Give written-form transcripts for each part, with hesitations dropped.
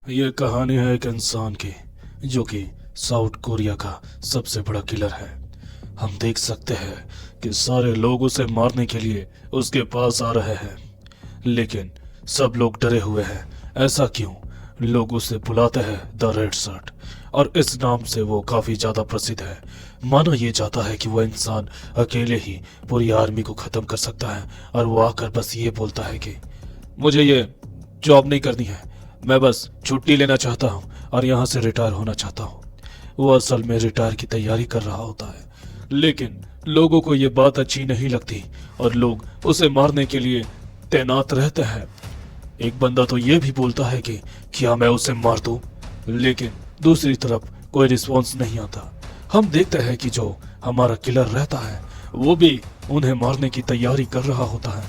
ये कहानी है एक इंसान की जो कि साउथ कोरिया का सबसे बड़ा किलर है। हम देख सकते हैं कि सारे लोग उसे मारने के लिए उसके पास आ रहे हैं, लेकिन सब लोग डरे हुए हैं। ऐसा क्यों? लोग उसे बुलाते हैं द रेड शर्ट, और इस नाम से वो काफी ज्यादा प्रसिद्ध है। माना यह जाता है कि वह इंसान अकेले ही पूरी आर्मी को खत्म कर सकता है, और वो आकर बस ये बोलता है कि मुझे ये जॉब नहीं करनी है, मैं बस छुट्टी लेना चाहता हूँ और यहाँ से रिटायर होना चाहता हूँ। वो असल में रिटायर की तैयारी कर रहा होता है, लेकिन लोगों को ये बात अच्छी नहीं लगती और लोग उसे मारने के लिए तैनात रहते हैं। एक बंदा तो ये भी बोलता है कि क्या मैं उसे मार दूं, लेकिन दूसरी तरफ कोई रिस्पॉन्स नहीं आता। हम देखते हैं कि जो हमारा किलर रहता है वो भी उन्हें मारने की तैयारी कर रहा होता है।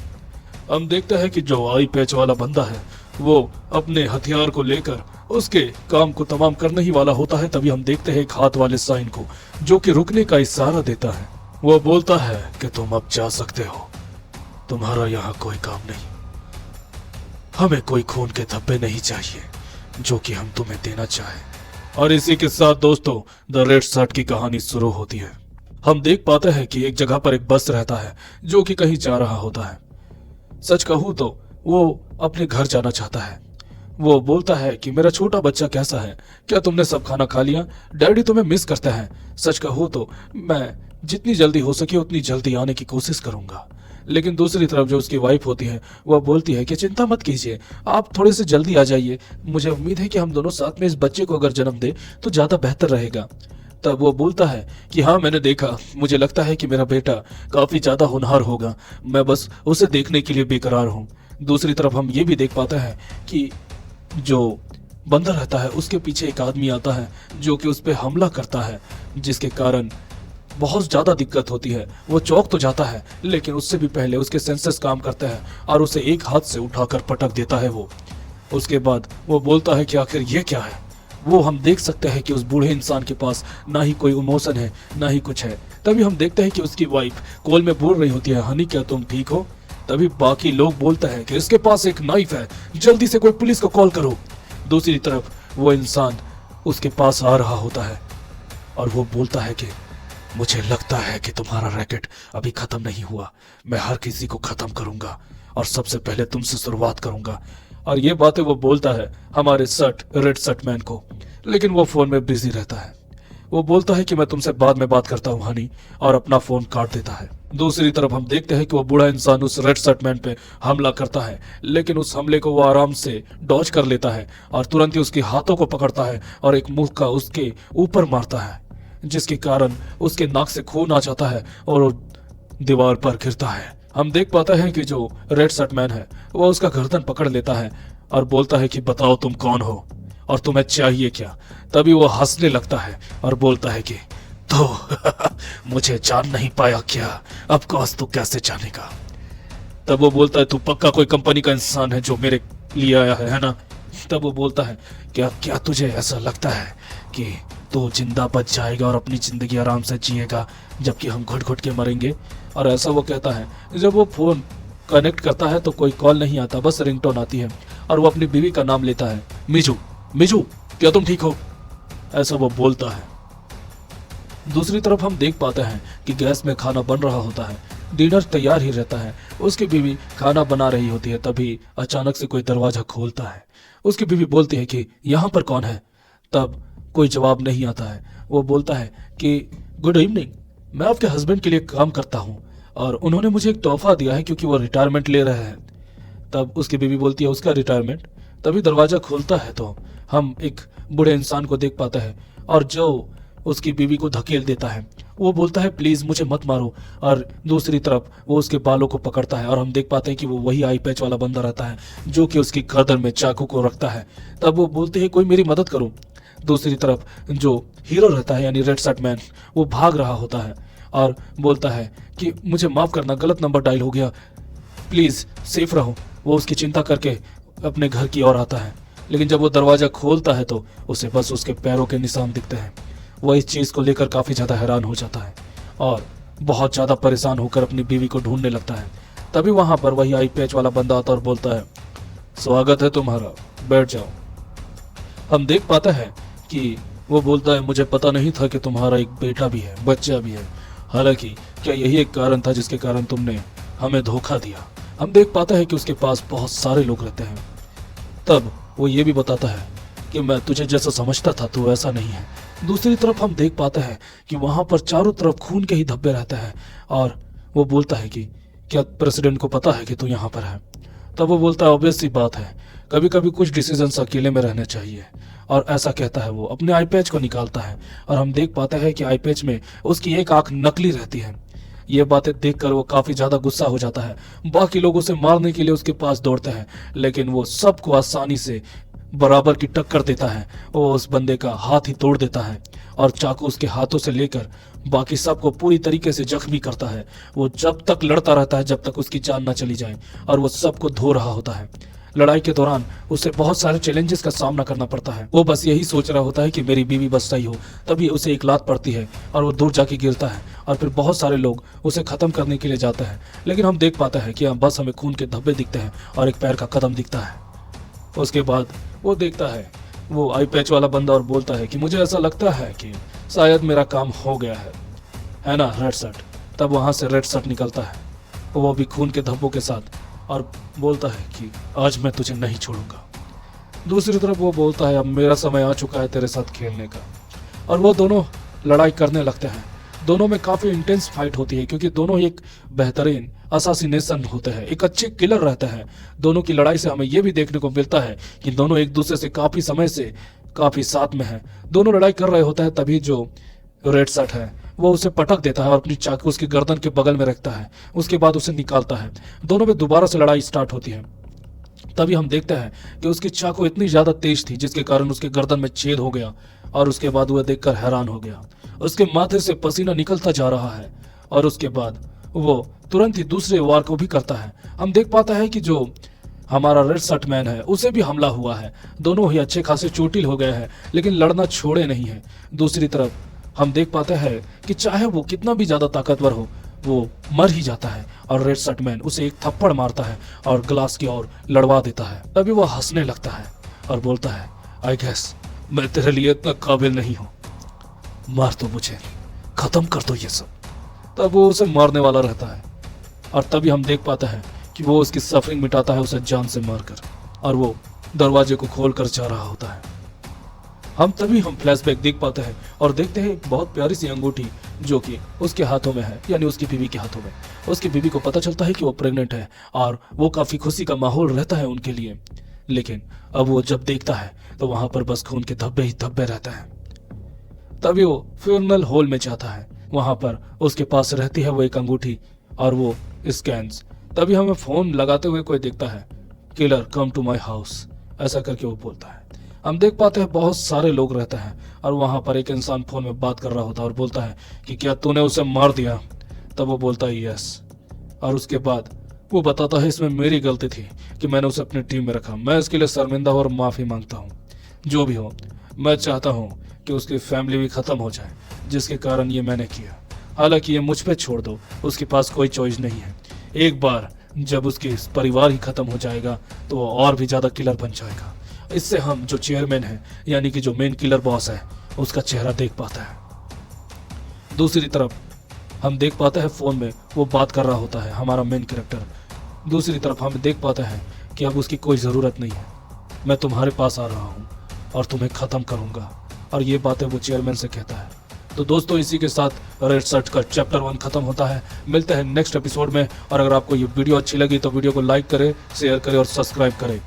हम देखते हैं कि जो आई पैच वाला बंदा है वो अपने हथियार को लेकर उसके काम को तमाम करने ही वाला होता है। तभी हम देखते हैं एक हाथ वाले साइन को जो कि रुकने का इशारा देता है। वो बोलता है कि तुम अब जा सकते हो, तुम्हारा यहाँ कोई काम नहीं। हमें कोई खून के धब्बे नहीं चाहिए जो कि हम तुम्हें देना चाहें। और इसी के साथ दोस्तों द रेड शर्ट की कहानी शुरू होती है। हम देख पाते हैं कि एक जगह पर एक बस रहता है जो कि कहीं जा रहा होता है। सच कहूं तो वो अपने घर जाना चाहता है। वो बोलता है कि मेरा छोटा बच्चा कैसा है, क्या तुमने सब खाना खा लिया? डैडी तुम्हें मिस करते हैं। सच कहूं तो मैं जितनी जल्दी हो सके उतनी जल्दी आने की कोशिश करूंगा। लेकिन दूसरी तरफ जो उसकी वाइफ होती है वह बोलती है कि चिंता मत कीजिए, आप थोड़े से जल्दी आ जाइए। मुझे उम्मीद है कि हम दोनों साथ में इस बच्चे को अगर जन्म दे तो ज्यादा बेहतर रहेगा। तब वो बोलता है कि हाँ मैंने देखा, मुझे लगता है कि मेरा बेटा काफी ज्यादा होनहार होगा, मैं बस उसे देखने के लिए बेकरार हूँ। दूसरी तरफ हम ये भी देख पाते हैं कि जो बंदर रहता है उसके पीछे एक आदमी आता है जो कि उस पर हमला करता है, जिसके कारण बहुत ज्यादा दिक्कत होती है। वो चौंक तो जाता है, लेकिन उससे भी पहले उसके सेंसेस काम करते हैं और उसे एक हाथ से उठाकर पटक देता है वो। उसके बाद वो बोलता है कि आखिर ये क्या है। वो हम देख सकते हैं कि उस बूढ़े इंसान के पास ना ही कोई इमोशन है ना ही कुछ है। तभी हम देखते हैं कि उसकी वाइफ कॉल में बोल रही होती है, हनी क्या तुम ठीक हो? तभी बाकी लोग बोलते हैं कि इसके पास एक नाइफ है, जल्दी से कोई पुलिस को कॉल करो। दूसरी तरफ वो इंसान उसके पास आ रहा होता है और वो बोलता है कि मुझे लगता है कि तुम्हारा रैकेट अभी खत्म नहीं हुआ, मैं हर किसी को खत्म करूंगा और सबसे पहले तुमसे शुरुआत करूंगा। और ये बातें वो बोलता है हमारे रेड शर्ट मैन को, लेकिन वो फोन में बिजी रहता है। वो बोलता है कि मैं तुमसे बाद में बात करता हूँ हनी, और अपना फोन काट देता है। दूसरी तरफ हम देखते हैं कि वो बूढ़ा इंसान उस रेड शर्ट मैन पे हमला करता है, लेकिन उस हमले को वो आराम से डॉज कर लेता है और तुरंत ही उसके हाथों को पकड़ता है और एक मुक्का उसके ऊपर मारता है, जिसके कारण उसके नाक से खून आ जाता है और वो दीवार पर गिरता है। हम देख पाते हैं कि जो रेड शर्ट मैन है वो उसका गर्दन पकड़ लेता है और बोलता है कि बताओ तुम कौन हो और तुम्हें चाहिए क्या। तभी वो हंसने लगता है और बोलता है कि तो मुझे जान नहीं पाया क्या, अब कौस तू कैसे जानेगा। तब वो बोलता है तू पक्का कोई कंपनी का इंसान है जो मेरे लिए आया है ना? तब वो बोलता है क्या क्या तुझे ऐसा लगता है कि तू जिंदा बच जाएगा और अपनी जिंदगी आराम से जिएगा जबकि हम घुट घुट के मरेंगे? और ऐसा वो कहता है। जब वो फोन कनेक्ट करता है तो कोई कॉल नहीं आता, बस रिंगटोन आती है और वो अपनी बीवी का नाम लेता है, मिजू। मिजू क्या तुम ठीक हो? ऐसा वो बोलता है। दूसरी तरफ हम देख पाते हैं कि गैस में खाना बन रहा होता है, डिनर तैयार ही रहता है, उसकी बीवी खाना बना रही होती है। तभी अचानक से कोई दरवाजा खोलता है। उसकी बीवी बोलती है कि यहाँ पर कौन है? तब कोई जवाब नहीं आता है। वो बोलता है कि गुड इवनिंग, मैं आपके हस्बैंड के लिए काम करता हूँ और उन्होंने मुझे एक तोहफा दिया है क्योंकि वो रिटायरमेंट ले रहे हैं। तब उसकी बीवी बोलती है उसका रिटायरमेंट? तभी दरवाजा खुलता है तो हम एक बूढ़े इंसान को देख पाते हैं और जो उसकी बीवी को धकेल देता है। वो बोलता है प्लीज मुझे मत मारो, और दूसरी तरफ वो उसके बालों को पकड़ता है और हम देख पाते हैं कि वो वही आई पैच वाला बंदा रहता है जो कि उसकी गर्दन में चाकू को रखता है। तब वो बोलते हैं कोई मेरी मदद करो। दूसरी तरफ जो हीरो रहता है यानी रेड शर्ट मैन वो भाग रहा होता है और बोलता है कि मुझे माफ करना, गलत नंबर डायल हो गया, प्लीज सेफ रहो। वो उसकी चिंता करके अपने घर की ओर आता है, लेकिन जब वो दरवाजा खोलता है तो उसे बस उसके पैरों के निशान दिखते हैं। वो इस चीज को लेकर काफी ज्यादा हैरान हो जाता है और बहुत ज्यादा परेशान होकर अपनी बीवी को ढूंढने लगता है। तभी वहां पर वही आई पैच वाला बंदा आता और बोलता है स्वागत है तुम्हारा, बैठ जाओ। हम देख पाते हैं कि वो बोलता है मुझे पता नहीं था कि तुम्हारा एक बेटा भी है, बच्चा भी है। हालांकि क्या यही एक कारण था जिसके कारण तुमने हमें धोखा दिया। हम देख पाते हैं कि उसके पास बहुत सारे लोग रहते हैं। तब वो ये भी बताता है कि मैं तुझे जैसा समझता था तो वैसा नहीं है। दूसरी तरफ हम देख पाते हैं कि वहां पर चारों तरफ खून के ही धब्बे रहते हैं और वो बोलता है कि क्या प्रेसिडेंट को पता है कि तू यहाँ पर है। तब वो बोलता है ऑब्वियस सी बात है, कभी कभी कुछ डिसीजंस अकेले में रहने चाहिए। और ऐसा कहता है वो अपने आई पैच को निकालता है और हम देख पाते हैं कि आई पैच में उसकी एक आंख नकली रहती है। ये बातें देखकर वो काफी ज्यादा गुस्सा हो जाता है। बाकी लोग उसे मारने के लिए उसके पास दौड़ते हैं, लेकिन वो सबको आसानी से बराबर की टक्कर देता है। वो उस बंदे का हाथ ही तोड़ देता है और चाकू उसके हाथों से लेकर बाकी सबको पूरी तरीके से जख्मी करता है। वो जब तक लड़ता रहता है जब तक उसकी जान न चली जाए और वो सबको धो रहा होता है। लड़ाई के दौरान उसे बहुत सारे चैलेंजेस का सामना करना पड़ता है। वो बस यही सोच रहा होता है कि मेरी बीवी बस सही हो। तभी उसे एक लात पड़ती है और वो दूर जाके गिरता है और फिर बहुत सारे लोग उसे खत्म करने के लिए जाते हैं। लेकिन हम देख पाते हैं कि बस हमें खून के धब्बे दिखते हैं और एक पैर का कदम दिखता है। उसके बाद वो देखता है वो आई पैच वाला बंदा और बोलता है कि मुझे ऐसा लगता है कि शायद मेरा काम हो गया है ना रेड शर्ट। तब वहां से रेड शर्ट निकलता है, वो भी खून के धब्बों के साथ, और बोलता है कि आज मैं तुझे नहीं छोड़ूंगा। दूसरी तरफ वो बोलता है अब मेरा समय आ चुका है तेरे साथ खेलने का। और वो दोनों लड़ाई करने लगते हैं। दोनों में काफी इंटेंस फाइट होती है क्योंकि दोनों एक बेहतरीन असासिनेशन होते हैं, एक अच्छे किलर रहते हैं। दोनों की लड़ाई से हमें यह भी देखने को मिलता है कि दोनों एक दूसरे से काफी समय से काफी साथ में हैं। दोनों लड़ाई कर रहे होते हैं तभी जो रेड शर्ट है वो उसे पटक देता है और अपनी चाकू उसकी गर्दन के बगल में रखता है। उसके बाद उसे निकालता है। दोनों में दोबारा से लड़ाई स्टार्ट होती है। तभी हम देखते हैं कि उसकी चाकू इतनी ज्यादा तेज थी जिसके कारण उसके गर्दन में छेद हो गया और उसके बाद वह देखकर हैरान हो गया। उसके माथे से पसीना निकलता जा रहा है और उसके बाद वो तुरंत ही दूसरे वार को भी करता है। हम देख पाता है कि जो हमारा रेड शर्ट मैन है उसे भी हमला हुआ है। दोनों ही अच्छे खासे चोटिल हो गए हैं लेकिन लड़ना छोड़े नहीं है। दूसरी तरफ हम देख पाते हैं कि चाहे वो कितना भी ज्यादा ताकतवर हो वो मर ही जाता है और रेड शर्ट मैन उसे एक थप्पड़ मारता है और ग्लास की ओर लड़वा देता है। तभी वो हंसने लगता है और बोलता है आई गेस मैं तेरे लिए इतना काबिल नहीं हूं, मार तो मुझे, खत्म कर दो ये सब। तब वो उसे मारने वाला रहता है और तभी हम देख पाते हैं कि वो उसकी सफरिंग मिटाता है उसे जान से मारकर और वो दरवाजे को खोल कर जा रहा होता है। हम फ्लैशबैक देख पाते हैं और देखते हैं एक बहुत प्यारी सी अंगूठी जो कि उसके हाथों में है, यानी उसकी बीवी के हाथों में। उसकी बीवी को पता चलता है कि वो प्रेग्नेंट है और वो काफी खुशी का माहौल रहता है उनके लिए। लेकिन अब वो जब देखता है तो वहां पर बस खून के धब्बे ही धब्बे रहते हैं। तभी वो फ्यूनरल हॉल में जाता है। वहां पर उसके पास रहती है वो एक अंगूठी और वो स्कैन्स। तभी हमें फोन लगाते हुए कोई देखता है, killer come to my house, ऐसा करके वो बोलता है। हम देख पाते हैं बहुत सारे लोग रहते हैं और वहां पर एक इंसान फोन में बात कर रहा होता है और बोलता है कि क्या तूने उसे मार दिया। तब वो बोलता है यस। और उसके बाद वो बताता है इसमें मेरी गलती थी कि मैंने उसे अपनी टीम में रखा, मैं इसके लिए शर्मिंदा और माफी मांगता हूँ। जो भी हो, मैं चाहता हूँ कि उसकी फैमिली भी खत्म हो जाए जिसके कारण ये मैंने किया। हालांकि ये मुझ पे छोड़ दो, उसके पास कोई चॉइस नहीं है। एक बार जब उसकी परिवार ही खत्म हो जाएगा तो वो और भी ज्यादा किलर बन जाएगा। इससे हम जो चेयरमैन है यानी कि जो मेन किलर बॉस है उसका चेहरा देख पाता है। दूसरी तरफ हम देख पाते हैं फोन में वो बात कर रहा होता है हमारा मेन कैरेक्टर। दूसरी तरफ हम देख पाते हैं कि अब उसकी कोई जरूरत नहीं है, मैं तुम्हारे पास आ रहा हूँ और तुम्हें खत्म करूंगा। और ये बातें वो चेयरमैन से कहता है। तो दोस्तों इसी के साथ रेड शर्ट का चैप्टर 1 खत्म होता है। मिलते हैं नेक्स्ट एपिसोड में। और अगर आपको ये वीडियो अच्छी लगी तो वीडियो को लाइक करें, शेयर करें और सब्सक्राइब करें।